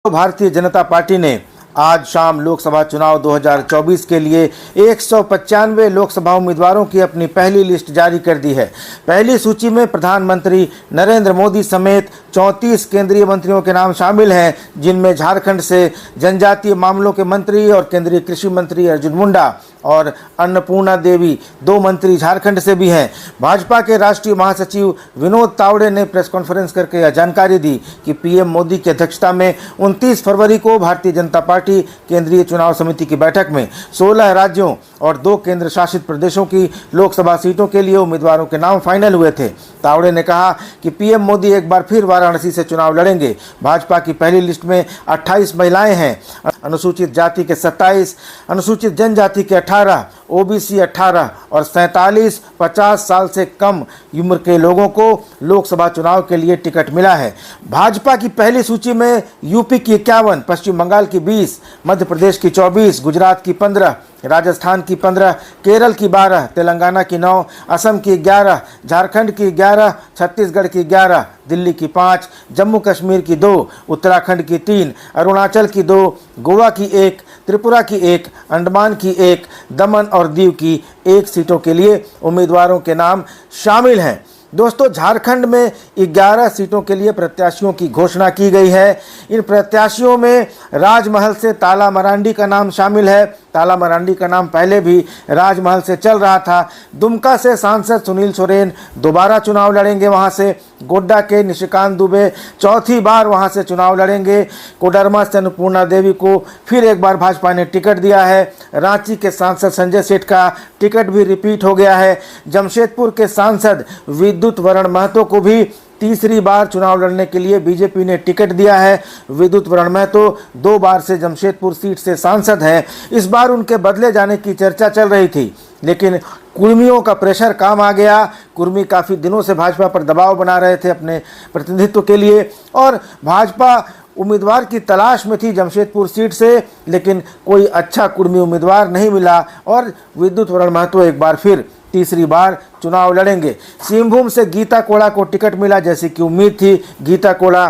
Bharatiya Janata party ने आज शाम लोकसभा चुनाव 2024 के लिए 195 लोकसभा उम्मीदवारों की अपनी पहली लिस्ट जारी कर दी है। पहली सूची में प्रधानमंत्री नरेंद्र मोदी समेत 34 केंद्रीय मंत्रियों के नाम शामिल हैं, जिनमें झारखंड से जनजातीय मामलों के मंत्री और केंद्रीय कृषि मंत्री अर्जुन मुंडा और अन्नपूर्णा देवी 2 मंत्री झारखंड से भी हैं। भाजपा के राष्ट्रीय महासचिव विनोद तावड़े ने प्रेस कॉन्फ्रेंस करके यह जानकारी दी कि पीएम मोदी की अध्यक्षता में 29 फरवरी को भारतीय जनता पार्टी केंद्रीय चुनाव समिति की बैठक में 16 राज्यों और 2 केंद्र शासित प्रदेशों की लोकसभा सीटों के लिए उम्मीदवारों के नाम फाइनल हुए थे। तावड़े ने कहा कि पीएम मोदी एक बार फिर वाराणसी से चुनाव लड़ेंगे। भाजपा की पहली लिस्ट में 28 महिलाएं हैं, अनुसूचित जाति के 27, अनुसूचित जनजाति के 18, ओबीसी 18 और 47 50 साल से कम उम्र के लोगों को लोकसभा चुनाव के लिए टिकट मिला है। भाजपा की पहली सूची में यूपी की 51, पश्चिम बंगाल की 20, मध्य प्रदेश की 24, गुजरात की 15, राजस्थान की 15, केरल की 12, तेलंगाना की 9, असम की 11, झारखंड की 11, छत्तीसगढ़ की 11, दिल्ली की 5, जम्मू कश्मीर की 2, उत्तराखंड की 3, अरुणाचल की 2, गोवा की 1, त्रिपुरा की 1, अंडमान की 1, दमन और दीव की 1 सीटों के लिए उम्मीदवारों के नाम शामिल हैं। दोस्तों, झारखंड में 11 सीटों के लिए प्रत्याशियों की घोषणा की गई है। इन प्रत्याशियों में राजमहल से ताला मरांडी का नाम शामिल है। ताला मरांडी का नाम पहले भी राजमहल से चल रहा था। दुमका से सांसद सुनील सोरेन दोबारा चुनाव लड़ेंगे वहां से। गोड्डा के निशिकांत दुबे चौथी बार वहां से चुनाव लड़ेंगे। कोडरमा से अन्नपूर्णा देवी को फिर एक बार भाजपा ने टिकट दिया है। रांची के सांसद संजय सेठ का टिकट भी रिपीट हो गया है। जमशेदपुर के सांसद विद्युत वरण महतो को भी तीसरी बार चुनाव लड़ने के लिए बीजेपी ने टिकट दिया है। विद्युत वरण महतो 2 बार से जमशेदपुर सीट से सांसद हैं। इस बार उनके बदले जाने की चर्चा चल रही थी, लेकिन कुर्मियों का प्रेशर काम आ गया। कुर्मी काफ़ी दिनों से भाजपा पर दबाव बना रहे थे अपने प्रतिनिधित्व के लिए, और भाजपा उम्मीदवार की तलाश में थी जमशेदपुर सीट से, लेकिन कोई अच्छा कुर्मी उम्मीदवार नहीं मिला और विद्युत वरण महतो एक बार फिर तीसरी बार चुनाव लड़ेंगे। सिंहभूम से गीता कोड़ा को टिकट मिला, जैसी कि उम्मीद थी। गीता कोड़ा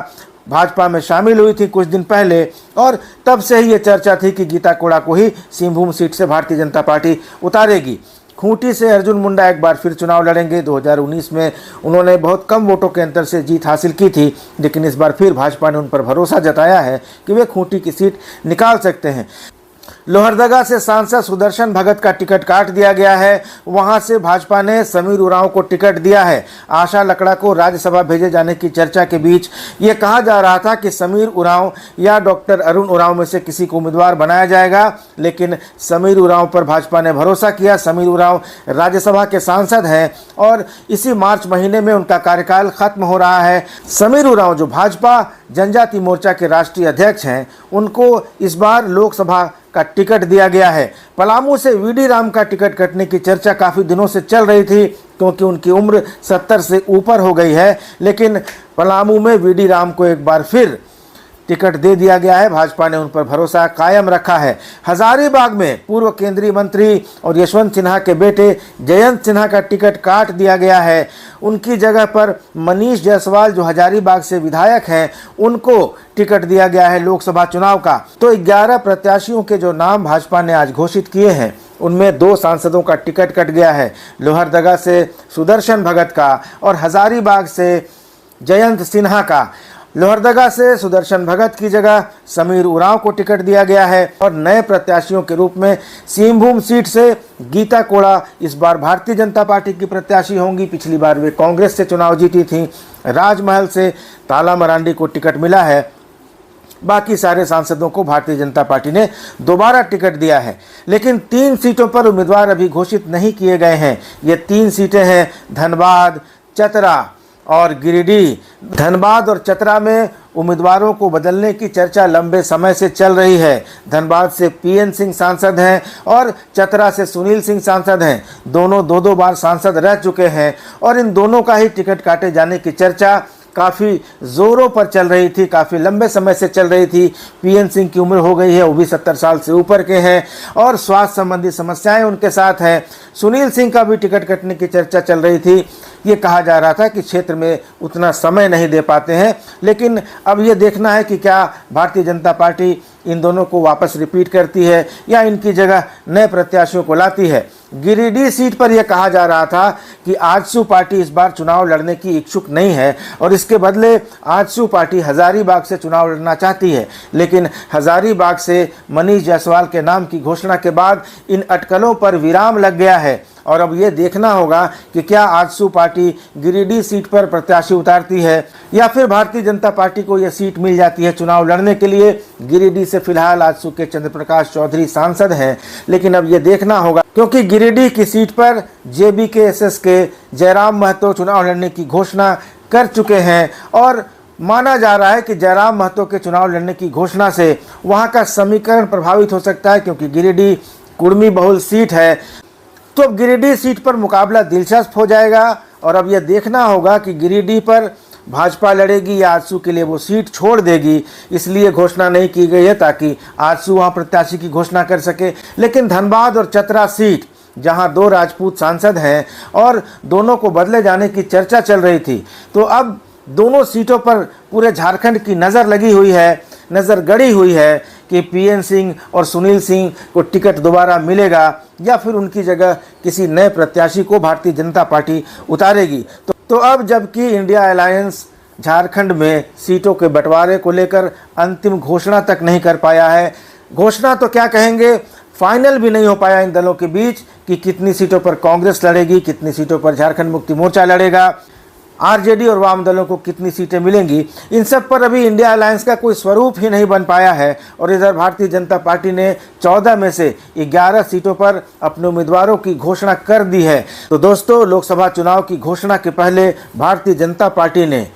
भाजपा में शामिल हुई थी कुछ दिन पहले, और तब से ही ये चर्चा थी कि गीता कोड़ा को ही सिंहभूम सीट से भारतीय जनता पार्टी उतारेगी। खूंटी से अर्जुन मुंडा एक बार फिर चुनाव लड़ेंगे। 2019 में उन्होंने बहुत कम वोटों के अंतर से जीत हासिल की थी, लेकिन इस बार फिर भाजपा ने उन पर भरोसा जताया है कि वे खूंटी की सीट निकाल सकते हैं। लोहरदगा से सांसद सुदर्शन भगत का टिकट काट दिया गया है। वहां से भाजपा ने समीर उरांव को टिकट दिया है। आशा लकड़ा को राज्यसभा भेजे जाने की चर्चा के बीच ये कहा जा रहा था कि समीर उरांव या डॉक्टर अरुण उरांव में से किसी को उम्मीदवार बनाया जाएगा, लेकिन समीर उरांव पर भाजपा ने भरोसा किया। समीर उरांव राज्यसभा के सांसद हैं और इसी मार्च महीने में उनका कार्यकाल खत्म हो रहा है। समीर उरांव, जो भाजपा जनजाति मोर्चा के राष्ट्रीय अध्यक्ष हैं, उनको इस बार लोकसभा का टिकट दिया गया है। पलामू से वीडी राम का टिकट कटने की चर्चा काफ़ी दिनों से चल रही थी, क्योंकि उनकी उम्र 70 से ऊपर हो गई है, लेकिन पलामू में वीडी राम को एक बार फिर टिकट दे दिया गया है। भाजपा ने उन पर भरोसा कायम रखा है। हजारीबाग में पूर्व केंद्रीय मंत्री और यशवंत सिन्हा के बेटे जयंत सिन्हा का टिकट काट दिया गया है। उनकी जगह पर मनीष जायसवाल, जो हजारीबाग से विधायक हैं, उनको टिकट दिया गया है लोकसभा चुनाव का। तो 11 प्रत्याशियों के जो नाम भाजपा ने आज घोषित किए हैं, उनमें 2 सांसदों का टिकट कट गया है। लोहरदगा से सुदर्शन भगत का और हजारीबाग से जयंत सिन्हा का। लोहरदगा से सुदर्शन भगत की जगह समीर उरांव को टिकट दिया गया है और नए प्रत्याशियों के रूप में सिंहभूम सीट से गीता कोड़ा इस बार भारतीय जनता पार्टी की प्रत्याशी होंगी। पिछली बार वे कांग्रेस से चुनाव जीती थीं। राजमहल से ताला मरांडी को टिकट मिला है। बाकी सारे सांसदों को भारतीय जनता पार्टी ने दोबारा टिकट दिया है, लेकिन 3 सीटों पर उम्मीदवार अभी घोषित नहीं किए गए हैं। ये 3 सीटें हैं धनबाद, चतरा और गिरिडीह। धनबाद और चतरा में उम्मीदवारों को बदलने की चर्चा लंबे समय से चल रही है। धनबाद से पीएन सिंह सांसद हैं और चतरा से सुनील सिंह सांसद हैं। दोनों 2-2 बार सांसद रह चुके हैं और इन दोनों का ही टिकट काटे जाने की चर्चा काफ़ी ज़ोरों पर चल रही थी, काफ़ी लंबे समय से चल रही थी। पीएन सिंह की उम्र हो गई है, वो भी 70 साल से ऊपर के हैं और स्वास्थ्य संबंधी समस्याएं उनके साथ हैं। सुनील सिंह का भी टिकट कटने की चर्चा चल रही थी। ये कहा जा रहा था कि क्षेत्र में उतना समय नहीं दे पाते हैं, लेकिन अब ये देखना है कि क्या भारतीय जनता पार्टी इन दोनों को वापस रिपीट करती है या इनकी जगह नए प्रत्याशियों को लाती है। गिरिडीह सीट पर यह कहा जा रहा था कि आजसू पार्टी इस बार चुनाव लड़ने की इच्छुक नहीं है और इसके बदले आजसू पार्टी हजारीबाग से चुनाव लड़ना चाहती है, लेकिन हजारीबाग से मनीष जायसवाल के नाम की घोषणा के बाद इन अटकलों पर विराम लग गया है और अब ये देखना होगा कि क्या आजसू पार्टी गिरिडीह सीट पर प्रत्याशी उतारती है या फिर भारतीय जनता पार्टी को यह सीट मिल जाती है चुनाव लड़ने के लिए। गिरिडीह से फिलहाल आजसू के चंद्र प्रकाश चौधरी सांसद हैं, लेकिन अब ये देखना होगा क्योंकि गिरिडीह की सीट पर JBK-SS के जयराम महतो चुनाव लड़ने की घोषणा कर चुके हैं और माना जा रहा है कि जयराम महतो के चुनाव लड़ने की घोषणा से वहाँ का समीकरण प्रभावित हो सकता है, क्योंकि गिरिडीह कुर्मी बहुल सीट है। तो अब गिरिडीह सीट पर मुकाबला दिलचस्प हो जाएगा और अब यह देखना होगा कि गिरिडीह पर भाजपा लड़ेगी या आजसू के लिए वो सीट छोड़ देगी। इसलिए घोषणा नहीं की गई है ताकि आजसू वहाँ प्रत्याशी की घोषणा कर सके। लेकिन धनबाद और चतरा सीट, जहाँ 2 राजपूत सांसद हैं और दोनों को बदले जाने की चर्चा चल रही थी, तो अब दोनों सीटों पर पूरे झारखंड की नज़र लगी हुई है, नज़र गड़ी हुई है कि पीएन सिंह और सुनील सिंह को टिकट दोबारा मिलेगा या फिर उनकी जगह किसी नए प्रत्याशी को भारतीय जनता पार्टी उतारेगी। तो अब जबकि इंडिया अलायंस झारखंड में सीटों के बंटवारे को लेकर अंतिम घोषणा तक नहीं कर पाया है, घोषणा तो क्या कहेंगे, फाइनल भी नहीं हो पाया इन दलों के बीच कि कितनी सीटों पर कांग्रेस लड़ेगी, कितनी सीटों पर झारखंड मुक्ति मोर्चा लड़ेगा, आरजेडी और वाम दलों को कितनी सीटें मिलेंगी। इन सब पर अभी इंडिया अलायंस का कोई स्वरूप ही नहीं बन पाया है और इधर भारतीय जनता पार्टी ने 14 में से 11 सीटों पर अपने उम्मीदवारों की घोषणा कर दी है। तो दोस्तों, लोकसभा चुनाव की घोषणा के पहले भारतीय जनता पार्टी ने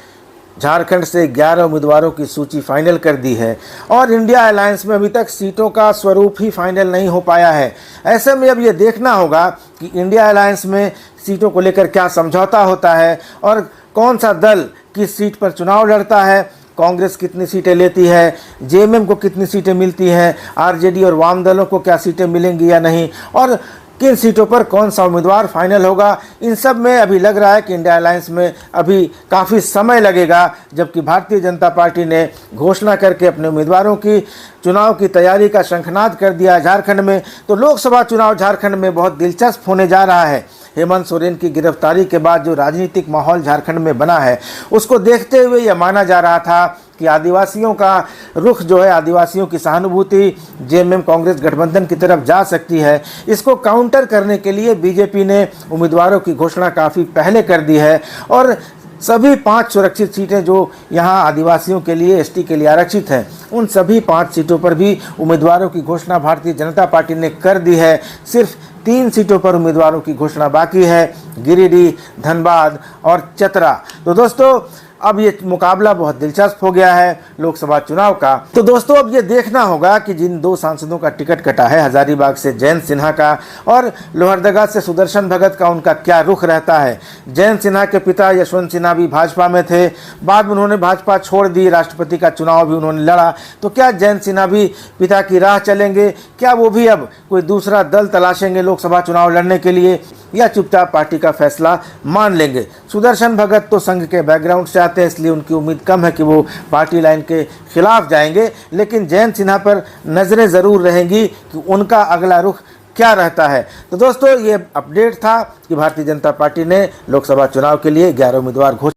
झारखंड से 11 उम्मीदवारों की सूची फाइनल कर दी है और इंडिया अलायंस में अभी तक सीटों का स्वरूप ही फाइनल नहीं हो पाया है। ऐसे में अब ये देखना होगा कि इंडिया अलायंस में सीटों को लेकर क्या समझौता होता है और कौन सा दल किस सीट पर चुनाव लड़ता है, कांग्रेस कितनी सीटें लेती है, जेएमएम को कितनी सीटें मिलती हैं, आरजेडी और वाम दलों को क्या सीटें मिलेंगी या नहीं और किन सीटों पर कौन सा उम्मीदवार फाइनल होगा। इन सब में अभी लग रहा है कि इंडिया अलायंस में अभी काफ़ी समय लगेगा, जबकि भारतीय जनता पार्टी ने घोषणा करके अपने उम्मीदवारों की चुनाव की तैयारी का शंखनाद कर दिया झारखंड में। तो लोकसभा चुनाव झारखंड में बहुत दिलचस्प होने जा रहा है। हेमंत सोरेन की गिरफ्तारी के बाद जो राजनीतिक माहौल झारखंड में बना है, उसको देखते हुए यह माना जा रहा था कि आदिवासियों का रुख जो है, आदिवासियों की सहानुभूति जेएमएम कांग्रेस गठबंधन की तरफ जा सकती है। इसको काउंटर करने के लिए बीजेपी ने उम्मीदवारों की घोषणा काफ़ी पहले कर दी है और सभी 5 सुरक्षित सीटें जो यहाँ आदिवासियों के लिए, एसटी के लिए आरक्षित हैं, उन सभी 5 सीटों पर भी उम्मीदवारों की घोषणा भारतीय जनता पार्टी ने कर दी है। सिर्फ 3 सीटों पर उम्मीदवारों की घोषणा बाकी है, गिरिडीह, धनबाद और चतरा। तो दोस्तों, अब ये मुकाबला बहुत दिलचस्प हो गया है लोकसभा चुनाव का। तो दोस्तों, अब ये देखना होगा कि जिन 2 सांसदों का टिकट कटा है, हजारीबाग से जयंत सिन्हा का और लोहरदगा से सुदर्शन भगत का, उनका क्या रुख रहता है। जयंत सिन्हा के पिता यशवंत सिन्हा भी भाजपा में थे, बाद में उन्होंने भाजपा छोड़ दी, राष्ट्रपति का चुनाव भी उन्होंने लड़ा। तो क्या जयंत सिन्हा भी पिता की राह चलेंगे? क्या वो भी अब कोई दूसरा दल तलाशेंगे लोकसभा चुनाव लड़ने के लिए या चुपचाप पार्टी का फैसला मान लेंगे? सुदर्शन भगत तो संघ के बैकग्राउंड से आते हैं, इसलिए उनकी उम्मीद कम है कि वो पार्टी लाइन के खिलाफ जाएंगे, लेकिन जयंत सिन्हा पर नज़रें ज़रूर रहेंगी कि उनका अगला रुख क्या रहता है। तो दोस्तों, ये अपडेट था कि भारतीय जनता पार्टी ने लोकसभा चुनाव के लिए 11 उम्मीदवार घोषित